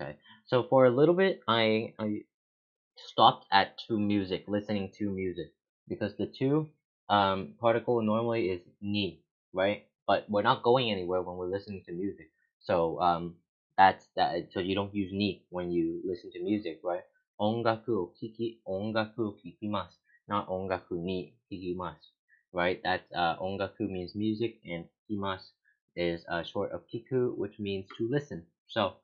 Okay. So for a little bit, I stopped at to music, listening to music, because the to particle normally is ni, right? But we're not going anywhere when we're listening to music. So that's that. So you don't use ni when you listen to music, right? 音楽を聴きます, not 音楽に聴きます, right? That's ongaku means music and kikimasu is short of kiku, which means to listen. So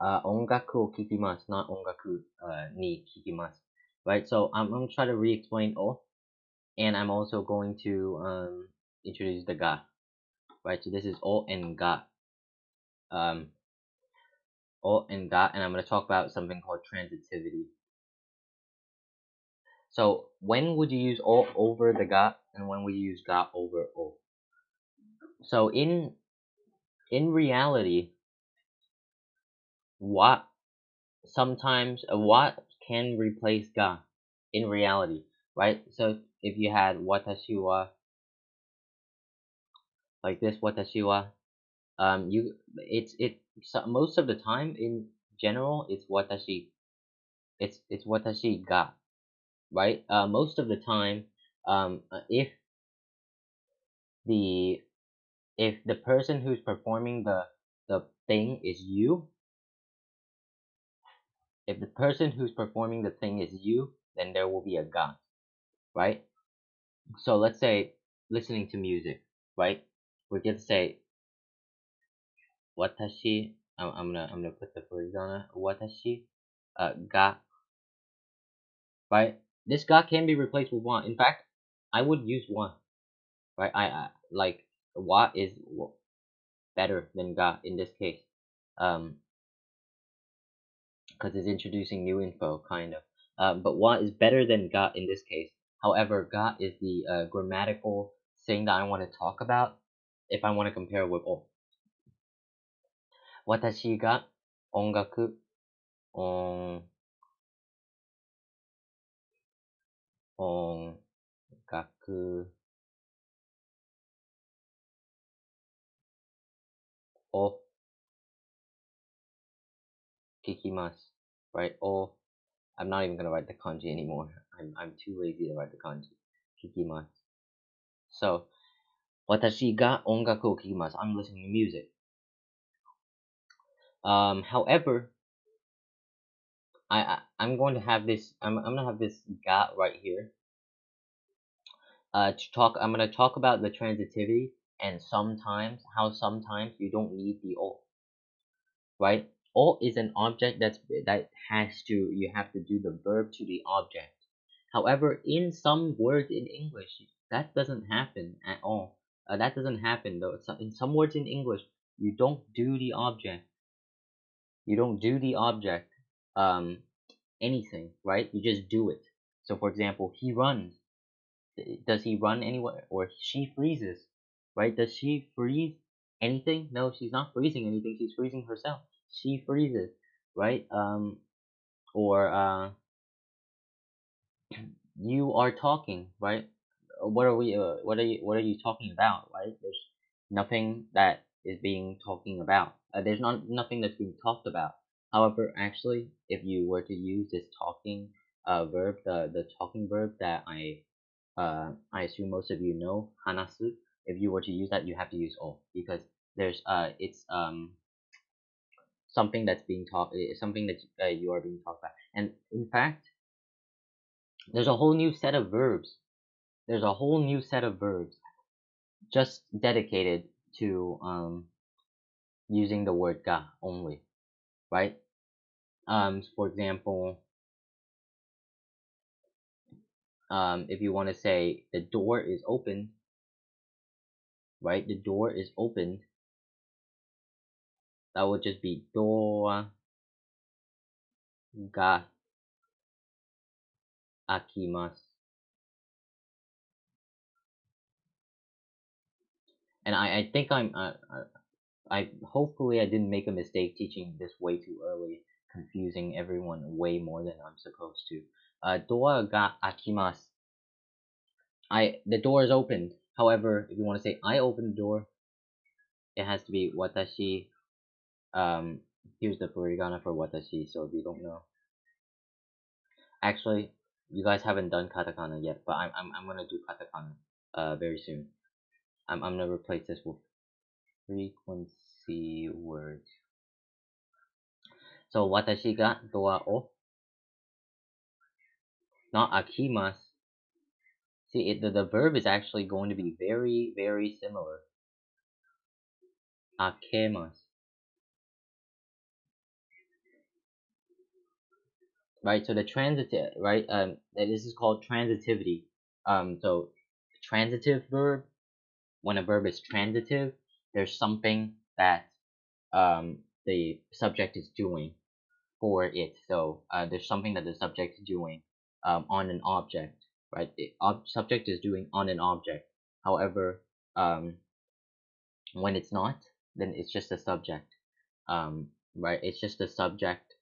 音楽を聴きます, not 音楽に聴きます. Right, so I'm gonna try to re-explain all, and I'm also going to introduce the ga. Right, so this is o and ga. Um, o and ga, and I'm gonna talk about something called transitivity. So when would you use o over the ga, and when would you use ga over o? So in reality, what sometimes what can replace ga in reality, right? So if you had watashi wa like this, watashi wa, you it so most of the time in general it's watashi, it's watashi ga, right? Most of the time, if the person who's performing the thing is you, if the person who's performing the thing is you, then there will be a ga, right? So let's say listening to music, right? We're gonna say watashi. I'm gonna put the words on it. Watashi ga, right? This ga can be replaced with wa. In fact, I would use wa, right? I like wa is better than ga in this case, because it's introducing new info, kind of. But wa is better than ga in this case. However, ga is the grammatical thing that I want to talk about if I want to compare with o. 私が音楽、音、音楽を聞きます。Right? Or I'm not even gonna write the kanji anymore. I'm too lazy to write the kanji. 聞きます。So, 私が音楽を聴きます. I'm listening to music. However, I'm going to have this. I'm gonna have this ga right here. To talk, I'm gonna talk about the transitivity and sometimes you don't need the o, right? O is an object that has to you have to do the verb to the object. However, in some words in English, that doesn't happen at all. That doesn't happen though. In some words in English, you don't do the object. You don't do the object. Um, anything, right? You just do it. So, for example, he runs. Does he run anywhere? Or she freezes, right? Does she freeze anything? No, she's not freezing anything. She's freezing herself. She freezes, right? Or you are talking, right? What are we? What are you talking about, right? There's nothing that is being talking about. There's not nothing that's being talked about. However, actually, if you were to use this talking verb, the talking verb that I assume most of you know, hanasu. If you were to use that, you have to use o because there's it's something that's being talked, something that you are being talked about, and in fact, there's a whole new set of verbs. There's a whole new set of verbs just dedicated to using the word ga only, right? For example, if you want to say the door is open, right? The door is opened. That would just be door ga akimasu. And I think I hopefully I didn't make a mistake teaching this way too early, confusing everyone way more than I'm supposed to. Door ga akimasu. The door is opened. However, if you want to say I opened the door, it has to be watashi Um, here's the furigana for watashi. So if you don't know, actually, you guys haven't done katakana yet, but I'm gonna do katakana very soon. I'm gonna replace this with frequency words. So watashi ga doa o not akimasu. See, the verb is actually going to be very, very similar. Akemasu. Right, so the transitive, right, this is called transitivity. So transitive verb, when a verb is transitive, there's something that the subject is doing for it. So there's something that the subject is doing on an object, right? The subject is doing on an object. However, um, when it's not, then it's just a subject, right? It's just a subject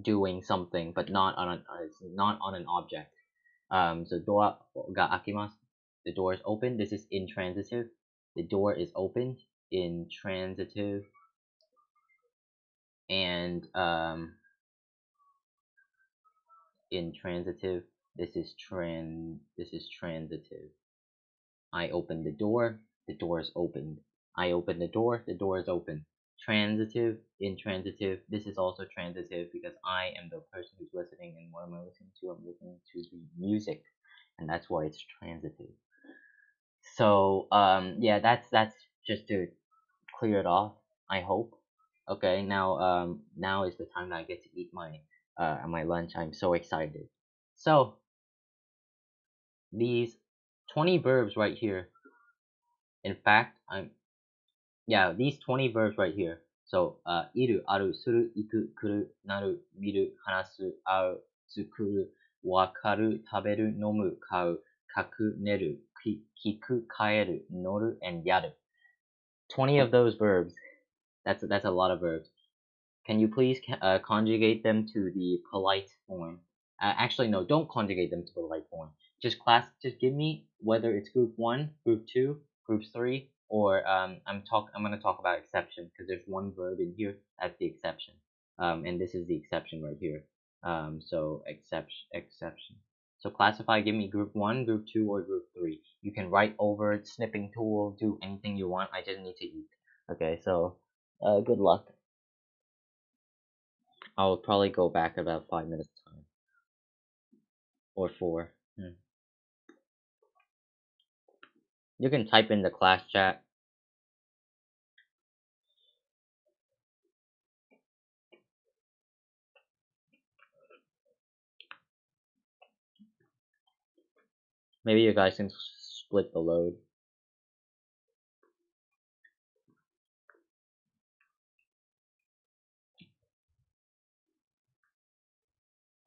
doing something, but not on it's not on an object. So door ga akimasu. The door is open. This is intransitive. The door is opened. Intransitive. And intransitive. This is transitive. I open the door is opened. I open the door is open. Transitive, intransitive. This is also transitive because I am the person who's listening, and what am I listening to? I'm listening to the music, and that's why it's transitive. So yeah, that's just to clear it off. I hope. Okay, now is the time that I get to eat my lunch. I'm so excited. So these 20 verbs right here. In fact, these 20 verbs right here. So, iru, aru, suru, iku, kuru, naru, miru, hanasu, au, tsukuru, wakaru, taberu, nomu, kau, kaku, neru, kiku, kaeru, noru, and yaru. 20 of those verbs. That's a lot of verbs. Can you please conjugate them to the polite form? Actually, no, don't conjugate them to the polite form. Just give me whether it's group one, group two, group three, or I'm gonna talk about exception because there's one verb in here that's the exception. And this is the exception right here. So exception. So classify. Give me group one, group two, or group three. You can write over it, snipping tool, do anything you want. I just need to eat. Okay, so good luck. I'll probably go back about 5 minutes time or four. You can type in the class chat. Maybe you guys can split the load.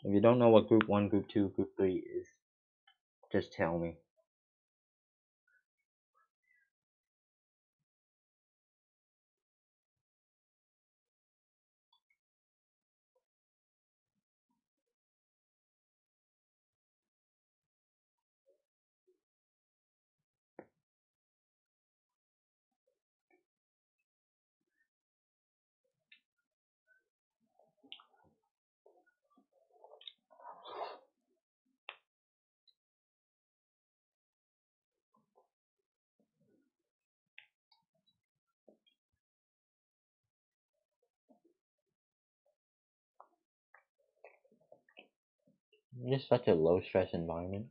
If you don't know what group one, group two, group three is, just tell me. It's just such a low stress environment.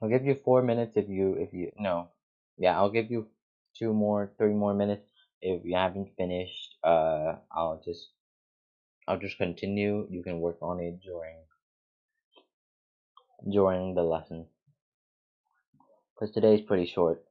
I'll give you 4 minutes if you no. Yeah, I'll give you 2 more, 3 more minutes if you haven't finished, I'll just continue. You can work on it during the lesson, because today is pretty short.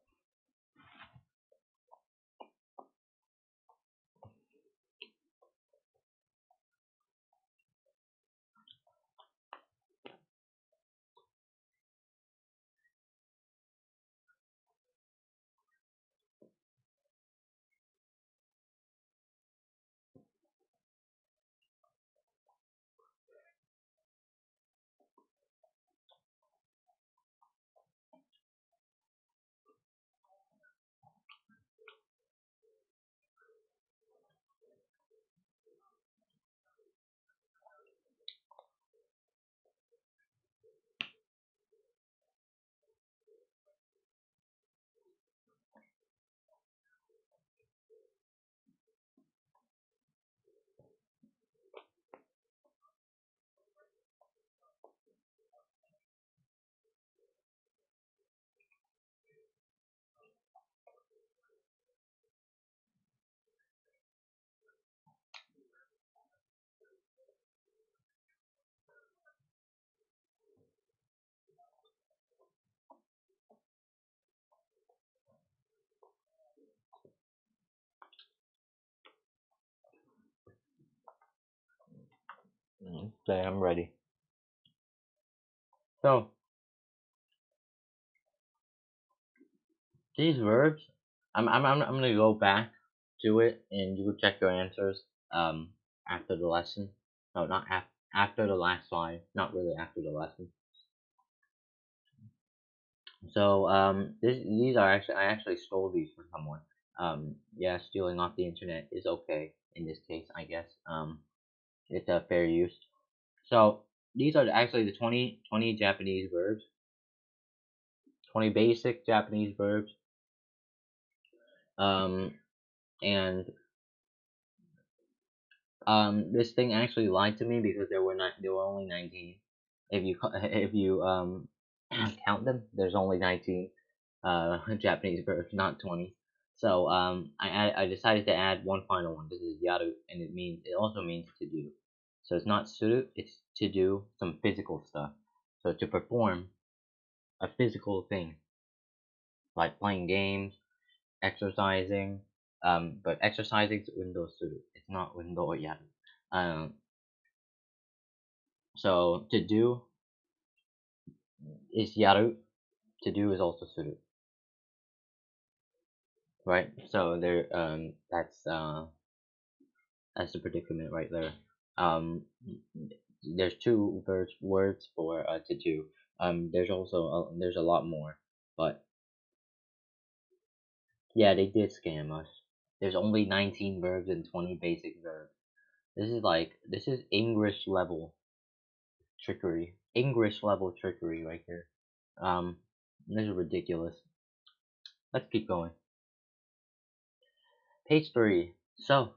Okay, I'm ready. So these verbs, I'm gonna go back to it, and you will check your answers after the lesson. No, not after the last slide. Not really after the lesson. So these are actually, I actually stole these from someone. Yeah, stealing off the internet is okay in this case, I guess. It's a fair use. So these are actually the 20 Japanese verbs, 20 basic Japanese verbs. Um, and this thing actually lied to me because there were only 19. If you if you count them, there's only 19 Japanese verbs, not 20. So I decided to add one final one. This is yaru, and it also means to do. So it's not suru, it's to do some physical stuff. So to perform a physical thing, like playing games, exercising. But exercising is undo suru. It's not undo yaru. Um, so to do is yaru. To do is also suru, right? So that's the predicament right there. There's two words for to do. There's also there's a lot more, but yeah, they did scam us. There's only 19 verbs and 20 basic verbs. This is English level trickery. English level trickery right here. This is ridiculous. Let's keep going. Page 3. So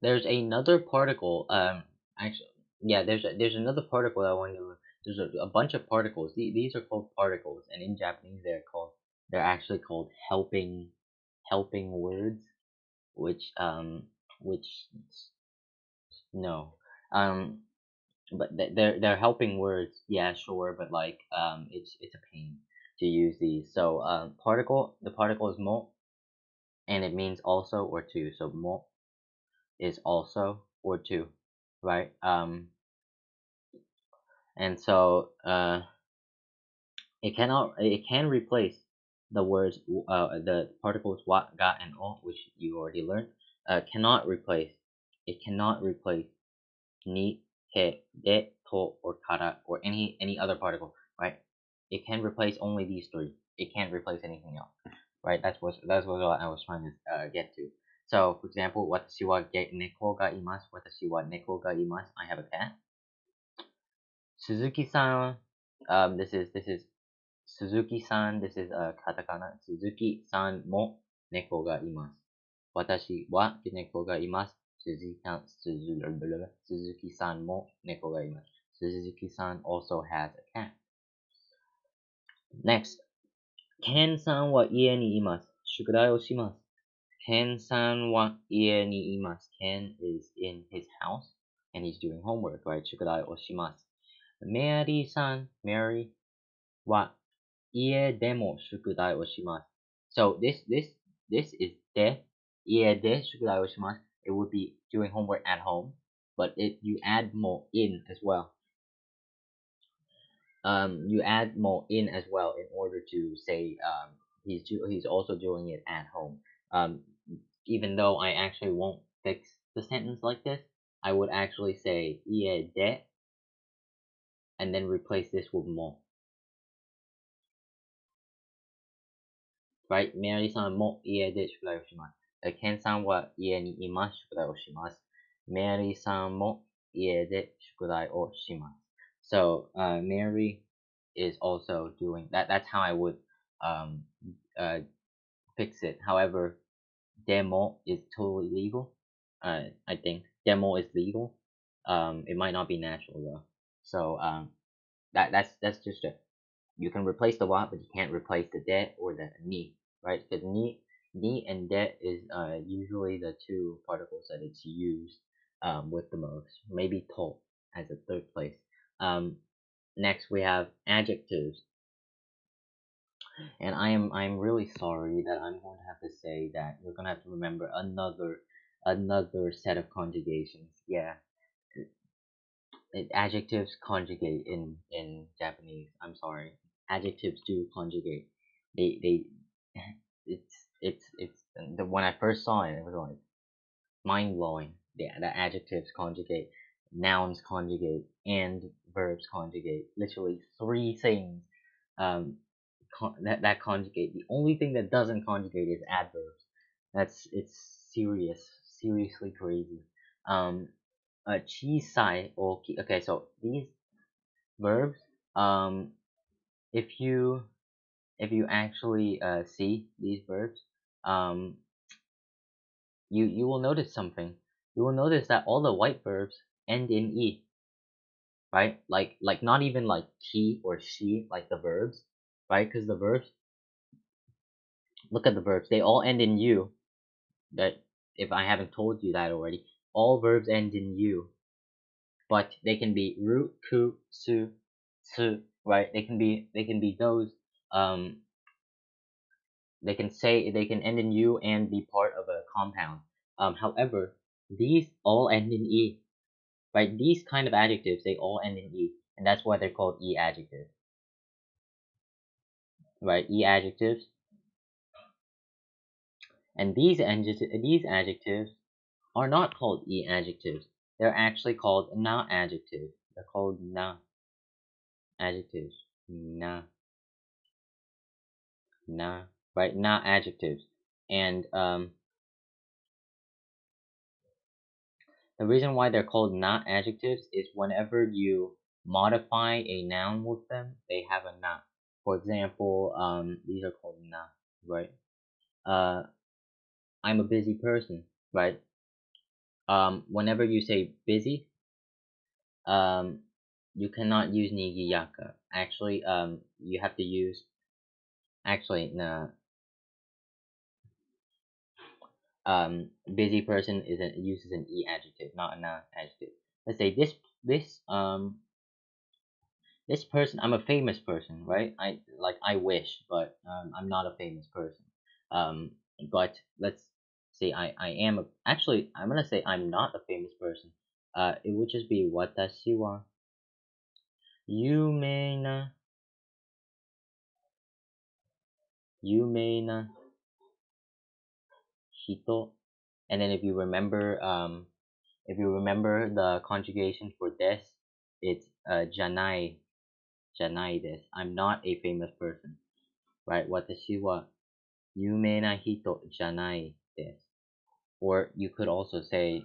there's another particle. Actually, yeah. There's another particle that I wanted to. There's a bunch of particles. These are called particles, and in Japanese they're actually called helping words, which which no but they're helping words. Yeah, sure, but like it's a pain to use these. So the particle is mo, and it means also or to. So mo is also or to, right? And so it can replace the words the particles wa, ga, and o, which you already learned. It cannot replace ni, he, de, to, or kara, or any other particle, right? It can replace only these three. It can't replace anything else, right? That's what I was trying to get to. So, for example, watashi wa neko ga imasu. Watashi wa neko ga imasu. I have a cat. Suzuki-san. This is Suzuki-san. This is katakana. Suzuki-san mo neko ga imasu. Watashi wa neko ga imasu. Suzuki-san mo neko ga imasu. Suzuki-san also has a cat. Next, Ken-san wa ie ni imasu. 宿題をします。Ken-san wa ie ni imasu. Ken is in his house and he's doing homework, right? 宿題をします。Mary-san, Mary wa ie de mo 宿題をします。So this is de. Ie de 宿題をします. It would be doing homework at home, but you add more in as well. You add more in as well in order to say he's also doing it at home. Even though I actually won't fix the sentence like this, I would actually say ie de and then replace this with mo. Right? Mary-san mo ie de 宿題をします。Ken-san wa ie ni imasu 宿題をします。Mary-san mo ie de 宿題をします。So Mary is also doing that. That's how I would um, fix it. However, demo is totally legal. I think demo is legal. It might not be natural though. So that's just it. You can replace the wa, but you can't replace the de or the ni, right? Because ni and de is usually the two particles that it's used with the most. Maybe to as a third place. Next we have adjectives. And I'm really sorry that I'm going to have to say that you're gonna have to remember another set of conjugations. Yeah, adjectives conjugate in Japanese. I'm sorry, adjectives do conjugate. They it's the when I first saw it, it was like mind blowing. Yeah, the adjectives conjugate, nouns conjugate, and verbs conjugate. Literally three things um that conjugate. The only thing that doesn't conjugate is adverbs. It's seriously crazy. Um, chisai or okay, so these verbs, if you actually see these verbs, um, you will notice something. You will notice that all the white verbs end in e, right? Like not even like ki or she, like the verbs, right? Because the verbs, look at the verbs, they all end in u. That if I haven't told you that already, all verbs end in u, but they can be ru, ku, su, su, right? They can be those. Um, they can end in u and be part of a compound. However, these all end in e, right? These kind of adjectives, they all end in e, and that's why they're called e adjectives, right? E adjectives, and these adjectives are not called e adjectives. They're actually called na adjectives. They're called na adjectives. Na, na, right? Na adjectives. And the reason why they're called na adjectives is whenever you modify a noun with them, they have a na. For example, these are called na, right? I'm a busy person, right? Whenever you say busy, um, you cannot use nigiyaka. Actually, you have to use. Actually, no. Busy person uses an e adjective, not a na adjective. Let's say this person. I'm a famous person, right? I wish, but I'm not a famous person. Um, but let's say I am actually I'm gonna say I'm not a famous person. It would just be watashi wa yumei na hito. And then if you remember the conjugation for des, it's janai desu. I'm not a famous person, right? Watashi wa yumei na hito janai desu. Or you could also say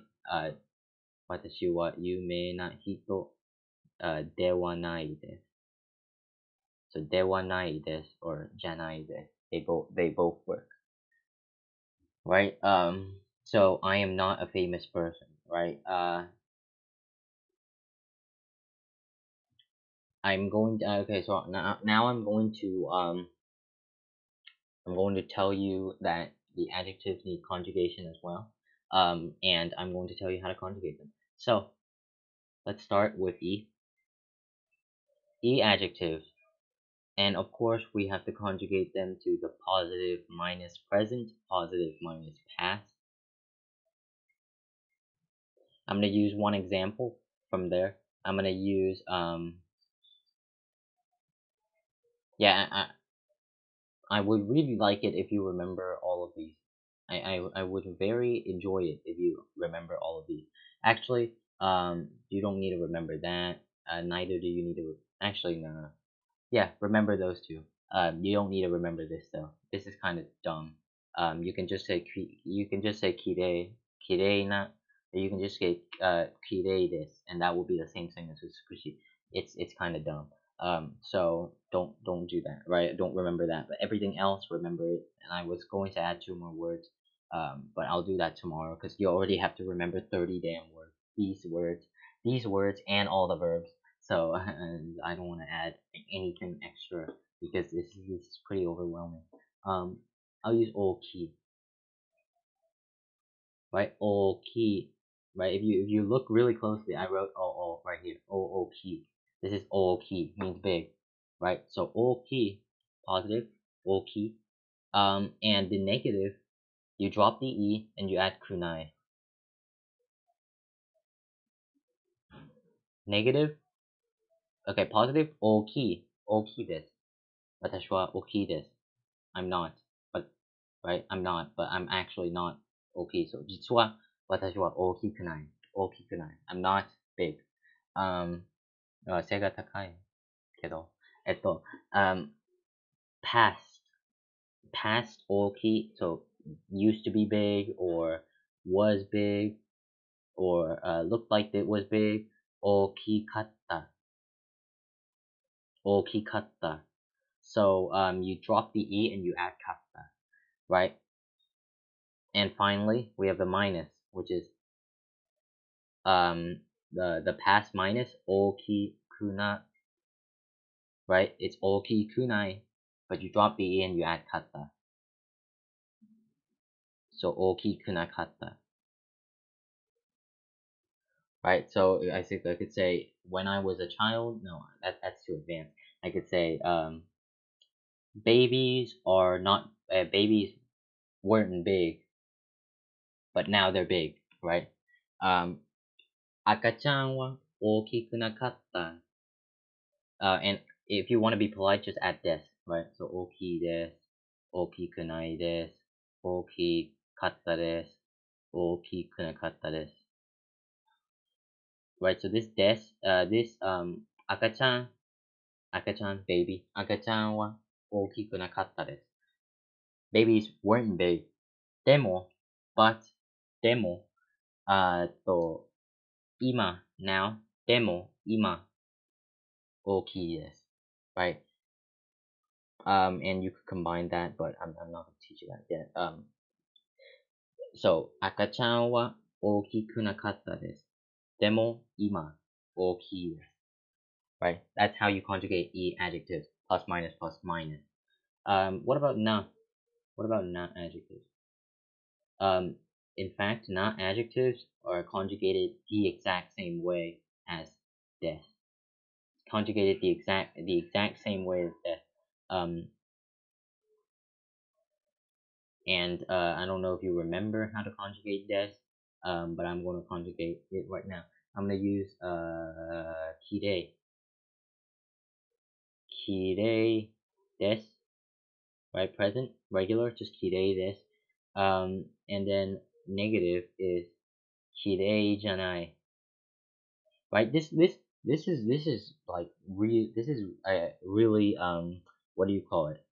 watashi wa yumei na hito de wa nai desu. So de wa nai desu or janai desu. They both work, right? So I am not a famous person, right? I'm going to, okay, so now I'm going to I'm going to tell you that the adjectives need conjugation as well. And I'm going to tell you how to conjugate them. So let's start with E. E adjectives. And of course, we have to conjugate them to the positive minus present, positive minus past. I'm going to use one example from there. I'm going to use, yeah, I would really like it if you remember all of these. I would very enjoy it if you remember all of these. Actually, you don't need to remember that. Neither do you need to. Actually, no. Yeah, remember those two. You don't need to remember this though. This is kind of dumb. You can just say kirei, kirei na. Or you can just say kirei this, and that will be the same thing as utsukushi. It's kind of dumb. So don't do that, right? Don't remember that. But everything else, remember it. And I was going to add 2 more words, but I'll do that tomorrow because you already have to remember 30 damn words. These words, and all the verbs. So and I don't want to add anything extra because this is pretty overwhelming. Um, I'll use oki, right? Oki, right? If you look really closely, I wrote o right here. Oki. This is oki, means big, right? So oki, positive, oki. And the negative, you drop the e and you add kunai. Negative, okay, positive, oki, oki this. Watashi wa oki desu. I'm not, but right, I'm not, but I'm actually not okay. So 実は私は大きくない。大きくない。I'm not big.背が高いけど、past, past 大きい so used to be big or was big or looked like it was big 大きかった。大きかった。So you drop the e and you add かった right? And finally, we have the minus, which is the past minus okikuna, right? It's okikunai, but you drop the e and you add kata. So okikunakata. Right? So I think I could say when I was a child, no, that's too advanced. I could say babies are not babies weren't big, but now they're big, right? Um, Akachan wa okikunakatta. And if you want to be polite, just add des, right? So oki desu, okiku nai desu, okikatta desu, okikunakatta desu. Right? So this des, this akachan, akachan baby, akachan wa okikunakatta desu. Babies weren't big. Demo, but demo, ima now, demo ima oki desu, right? And you could combine that, but I'm not gonna teach you that yet. So, 赤ちゃんは大きくなかったです。でも、今、大きいです。Right? That's how you conjugate e adjectives. Plus, minus, plus, minus. What about na? What about not adjectives? In fact, not adjectives are conjugated the exact same way as des. Conjugated the exact same way as des. And I don't know if you remember how to conjugate des, but I'm going to conjugate it right now. I'm going to use kirei, kirei des, right? Present, regular, just kirei des. And then negative is kirei janai, right? This is like this is really what do you call it?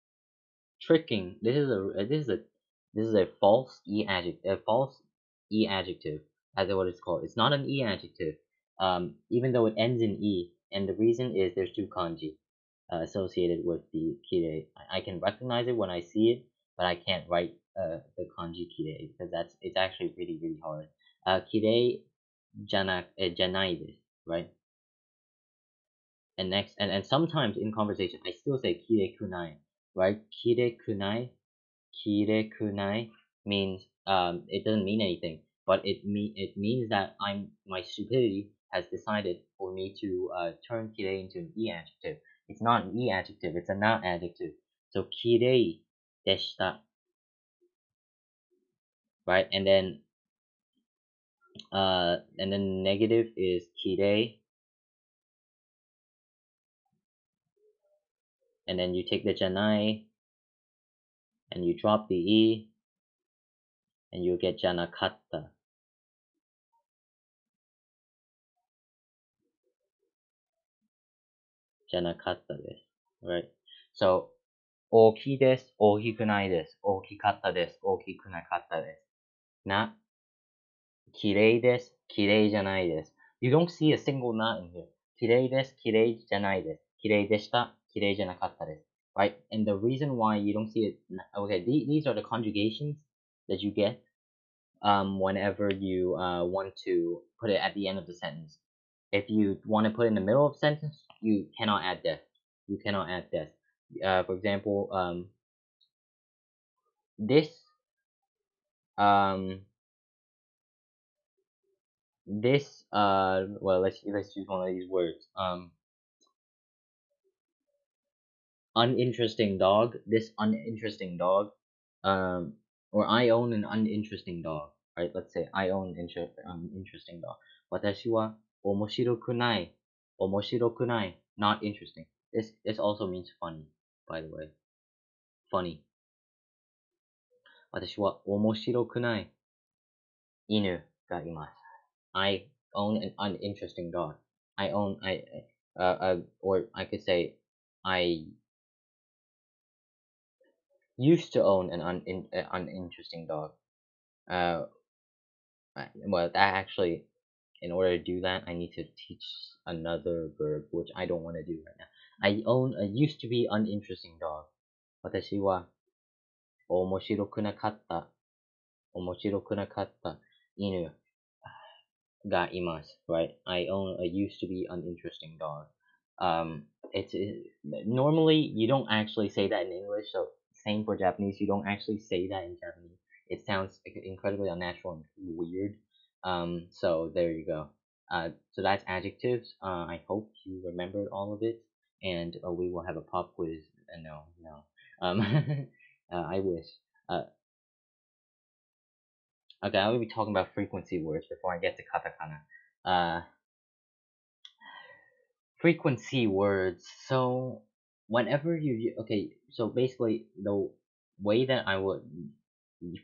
Tricking. This is a false e adjective. A false e adjective, as what it's called. It's not an e adjective. Even though it ends in e, and the reason is there's two kanji associated with the kirei. I can recognize it when I see it, but I can't write the kanji kirei because it's actually really really hard. Kirei janai desu, right? And next, and sometimes in conversation, I still say kire kunai, right? Kire kunai Kirekunai means it doesn't mean anything, but it means that my stupidity has decided for me to turn kirei into an e adjective. It's not an e adjective, it's a not adjective. So kirei deshita, right? And then negative is kirei, and then you take the janai and you drop the e and you get janakatta. Janakatta desu, right? So 大きいです、大きくないです、大きかったです、大きくなかったです。な、綺麗です、綺麗じゃないです。You don't see a single not in here. 綺麗です、綺麗じゃないです。綺麗でした、綺麗じゃなかったです。Right? And the reason why you don't see it, okay, these are the conjugations that you get whenever you want to put it at the end of the sentence. If you want to put it in the middle of the sentence, you cannot add this. You cannot add this. For example, this um well, let's use one of these words. Uninteresting dog. This uninteresting dog. Or I own an uninteresting dog. Right? Let's say I own an interesting dog. 私は面白くない。面白くない not interesting. This also means funny, by the way. Funny. 私は面白くない犬がいます。I own an uninteresting dog. Or I could say, I used to own an uninteresting dog. Well, that actually, in order to do that, I need to teach another verb, which I don't want to do right now. I own a used to be uninteresting dog. 私は面白くなかった、面白くなかった犬がいます right? I own a used to be uninteresting dog. Normally you don't actually say that in English, so same for Japanese. You don't actually say that in Japanese. It sounds incredibly unnatural and weird. So there you go. So that's adjectives. I hope you remembered all of it, and we will have a pop quiz. No. I wish. Okay, I will be talking about frequency words before I get to katakana. Frequency words. So whenever so basically the way that I would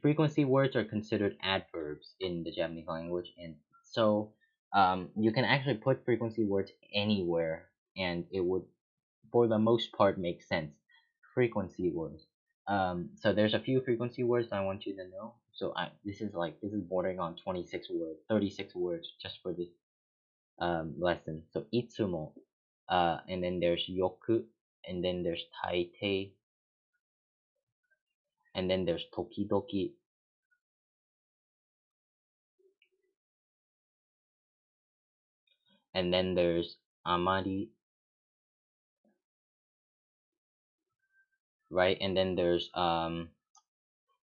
frequency words are considered adverbs in the Japanese language, and so you can actually put frequency words anywhere, and it would, for the most part, make sense. Frequency words. So there's a few frequency words I want you to know. So this is bordering on 26 words, 36 words just for this lesson. So itsumo, and then there's yoku, and then there's taitei, and then there's tokidoki, and then there's amari, right? And then there's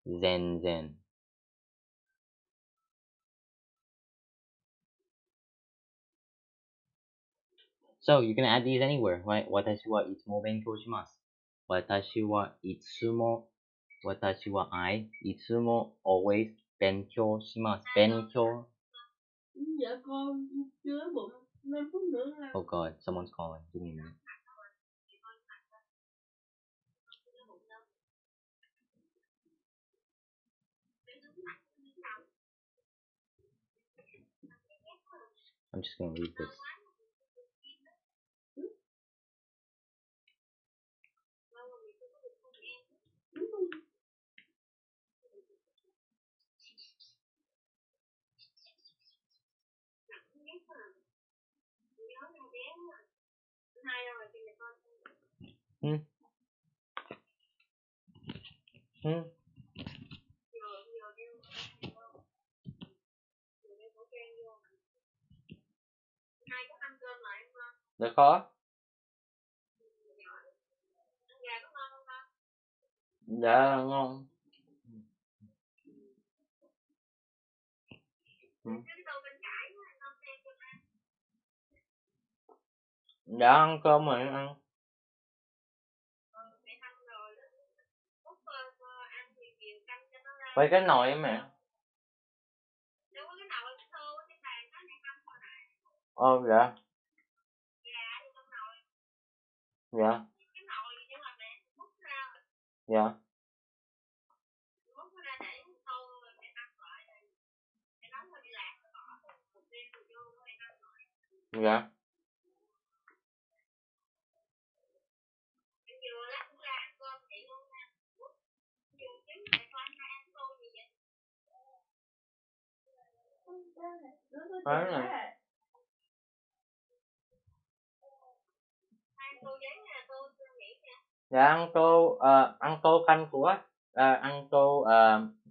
zenzen. So you can add these anywhere, right? Watashi wa itsumo benkyou shimasu. Watashi wa itsumo. Watashi wa I itsumo always benkyou shimasu. Benkyou. Dạ con chưa bụng 5 phút nữa là. Oh god, someone's calling. Give me a minute. I'm just gonna read this. Hmm. Hmm. Được khó. Dạ ngon. Ừ. Dạ ăn cơm rồi ăn. Với cái nồi ấy mẹ. Ờ dạ. Dạ. Dạ. Dạ. Đấy này. Dạ ăn tô canh của ăn tô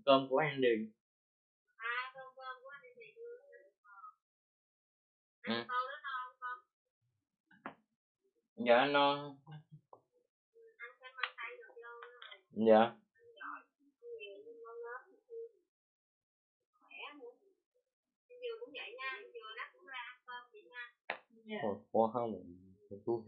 cơm của anh Điền. Ừ. Dạ no. Dạ. Ủa, ủa không mình tu.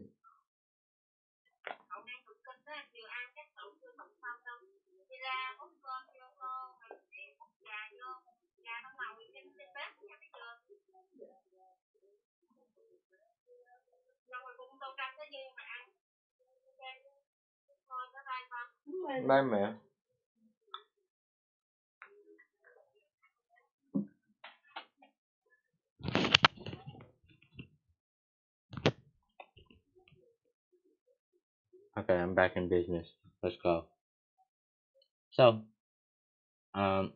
Bye mẹ. Okay, I'm back in business. Let's go. So, um,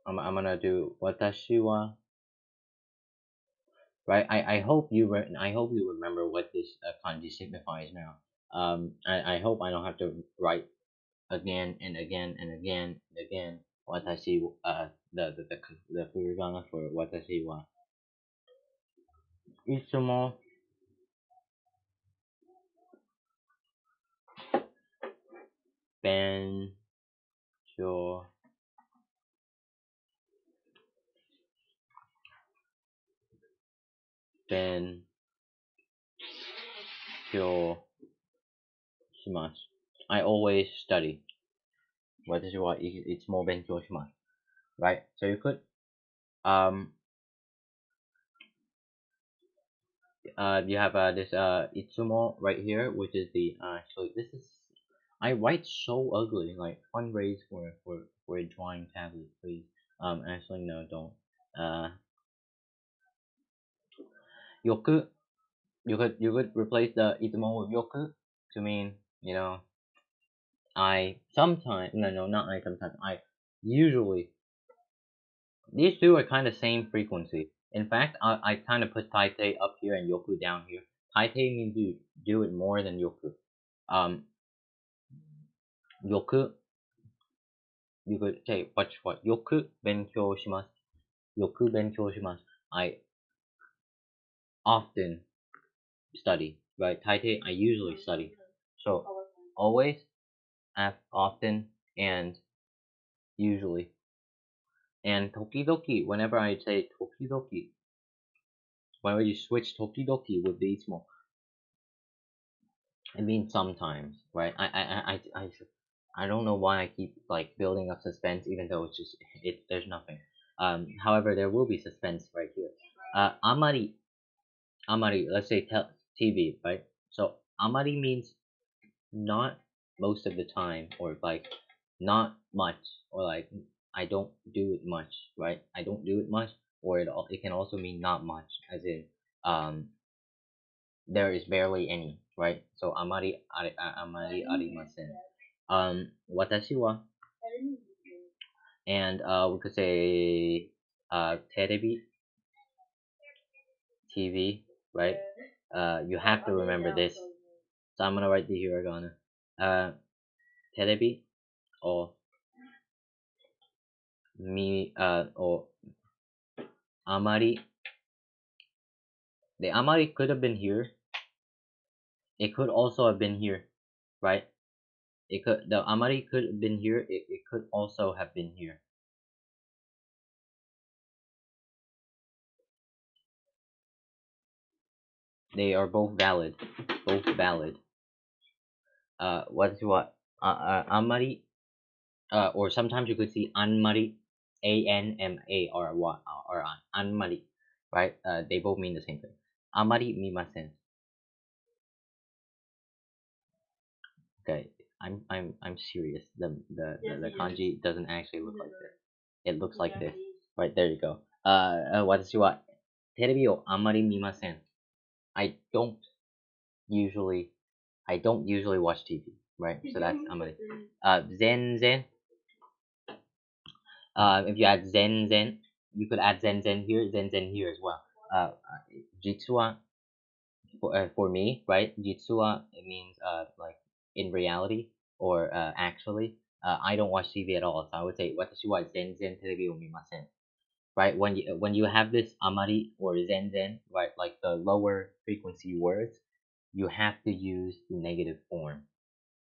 I'm gonna do watashi wa. Right. I hope you remember what this kanji signifies now. I hope I don't have to write again and again and again and again watashi the furigana for watashi wa. Itsumo ben ben shimasu. I always study. Watashi wa itsumo benkyou shimasu. Right? So you could um you have this itsumo right here, which is the so this is I write so ugly. Like fundraise for a drawing tablet, please. Actually no, don't. Yoku. You could replace the itsumo with yoku to mean I sometimes no not I sometimes I usually these two are kind of same frequency. In fact, I kind of put taite up here and yoku down here. Taite means you do it more than yoku. Um, yoku you could say what yoku benkyou shimasu. Yoku benkyou shimasu. I often study. Right, taite I usually study. So always, often, and usually. And tokidoki, whenever I say tokidoki, whenever you switch tokidoki with the itsumo, it means sometimes, right? I don't know why I keep like building up suspense, even though it's just there's nothing. However, there will be suspense right here. Amari, let's say TV, right? So amari means not most of the time, or like not much, or like I don't do it much, right? I don't do it much, or it can also mean not much, as in there is barely any, right? So amari arimasen. Watashi wa, and we could say terebi, TV, right? You have to remember this. So I'm gonna write the hiragana. Terebi or or amari. The amari could have been here. It could also have been here, right? The amari could have been here. It could also have been here. They are both valid. Both valid. What's what? Amari. Or sometimes you could see anmari, ANMA or anmari, right? They both mean the same thing. Amari mimasen. Okay, I'm serious. The kanji doesn't actually look like this. It looks like this. Right, there you go. Watashi wa terebi o amari mimasen. I don't usually I don't usually watch TV, right? So that's amari. Zenzen. If you add zen, you could add zen here as well. Jitsu wa for me, right? Jitsuwa, it means like in reality or actually. I don't watch TV at all, so I would say watashi wa zenzen terebi o mimasen. Right? When you have this amari or zenzen, right, like the lower frequency words, you have to use the negative form,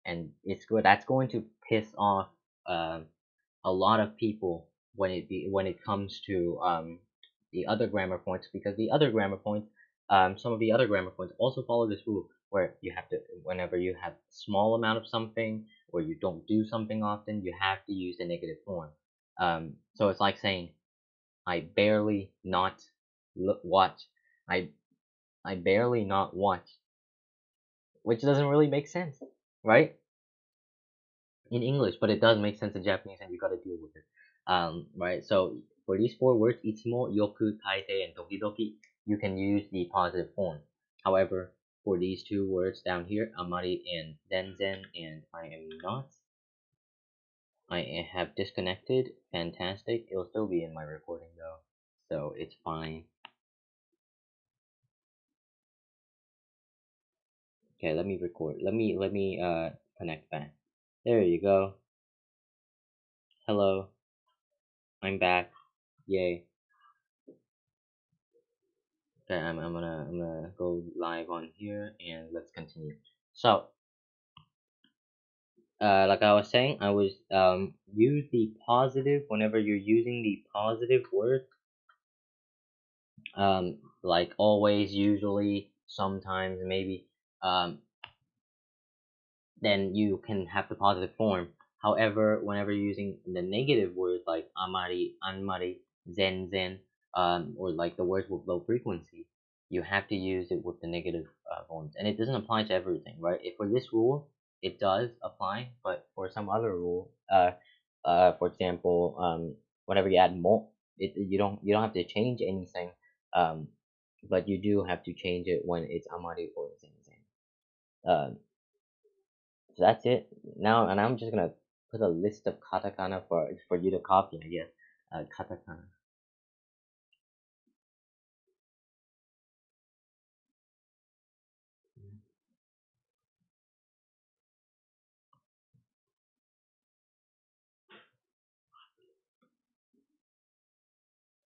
and it's good. That's going to piss off uh, a lot of people when it comes to the other grammar points, because the other grammar points some of the other grammar points also follow this rule where you have to, whenever you have small amount of something or you don't do something often, you have to use the negative form. So it's like saying I barely not watch. I I barely not watch, which doesn't really make sense, right? In English, but it does make sense in Japanese, and you gotta deal with it. Right. So for these four words, itsumo, yoku, taite, and tokidoki, you can use the positive form. However, for these two words down here, amari and zenzen, and I am not, I have disconnected. Fantastic. It'll still be in my recording though, so it's fine. Okay, let me record. Let me connect back. There you go. Hello, I'm back. Yay. Okay, I'm gonna go live on here and let's continue. So, like I was saying, I was use the positive whenever you're using the positive word. Like always, usually, sometimes, maybe. Um, then you can have the positive form. However, whenever you're using the negative words like amari, anmari, zen, or like the words with low frequency, you have to use it with the negative forms. And it doesn't apply to everything, right? If for this rule, it does apply, but for some other rule, for example, whenever you add mo, you don't have to change anything, um, but you do have to change it when it's amari or zen. So that's it. Now, and I'm just gonna put a list of katakana for you to copy, I guess. Katakana.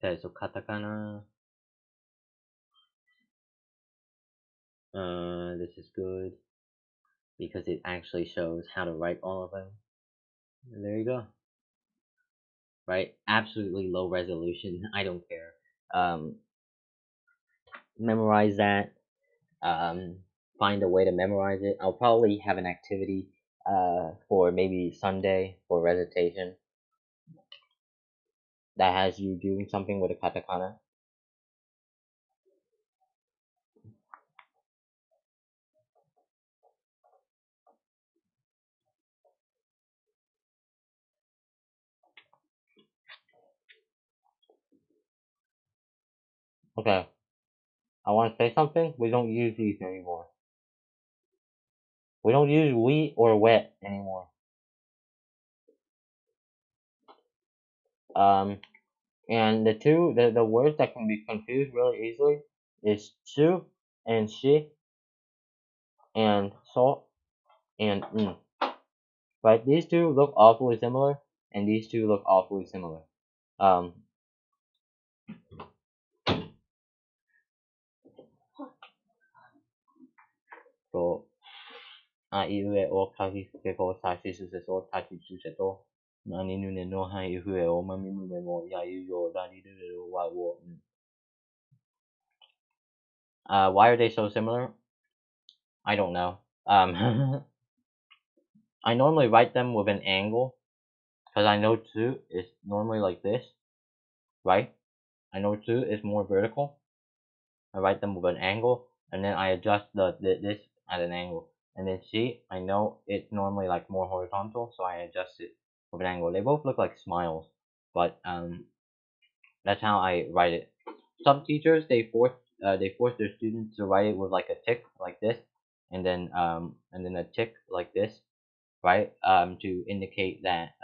Okay, so katakana. This is good because it actually shows how to write all of them. And there you go. Right? Absolutely low resolution. I don't care. Um, memorize that. Um, find a way to memorize it. I'll probably have an activity for maybe Sunday for recitation that has you doing something with a katakana. Okay, I want to say something. We don't use these anymore. We don't use we or wet anymore. Um, and the words that can be confused really easily is chu and shi and so and Right? These two look awfully similar, and these two look awfully similar. Um, so a iue o kagi fuke ko sashi suse so tachi suse to nani nune no hai ihue o mami mume mo ya yu yo dani wa wo. Why are they so similar? I don't know. I normally write them with an angle because I know 2 is normally like this, right? I know 2 is more vertical. I write them with an angle, and then I adjust this at an angle. And then C, I know it's normally like more horizontal, so I adjust it with an angle. They both look like smiles, but that's how I write it. Some teachers they force their students to write it with like a tick like this, and then a tick like this, right? To indicate that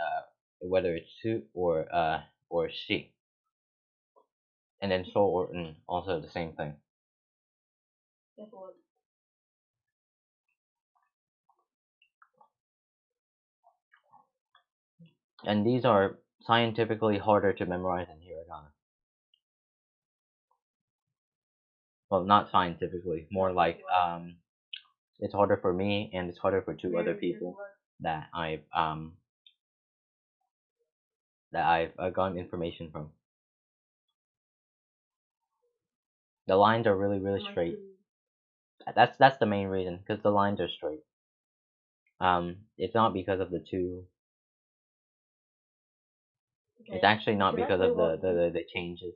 whether it's su or she, and then so or also the same thing. And these are scientifically harder to memorize than hiragana. Well, not scientifically, more like it's harder for me and it's harder for 2 other people that I've gotten information from. The lines are really straight. That's the main reason, because the lines are straight. It's not because of the 2. It's actually not because of the changes,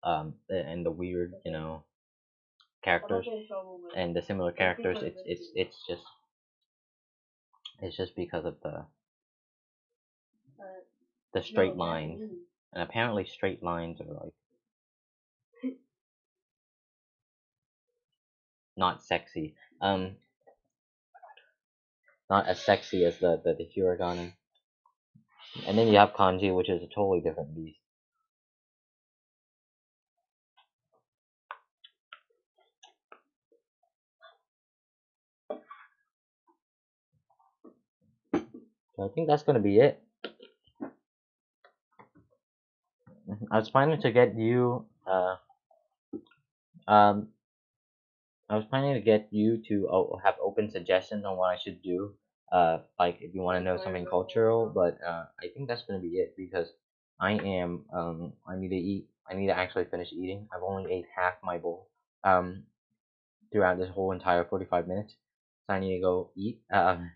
and the weird, characters and the similar characters. It's just because of the straight lines, and apparently straight lines are like not sexy. Not as sexy as the hiragana. And then you have kanji, which is a totally different beast. So I think that's gonna be it. I was planning to get you um I was planning to get you to have open suggestions on what I should do. Like if you want to know something cultural, but I think that's gonna be it because I need to eat. I need to actually finish eating. I've only ate half my bowl throughout this whole entire 45 minutes, so I need to go eat. I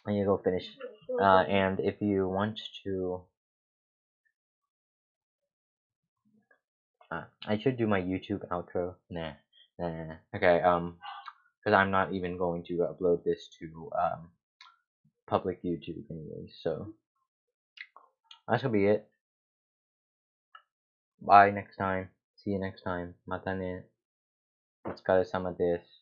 need to go finish. And if you want to, I should do my YouTube outro. Nah. Okay. Because I'm not even going to upload this to public YouTube anyway. So that should be it. Bye next time. See you next time. Mata ne. Otsukare-sama desu.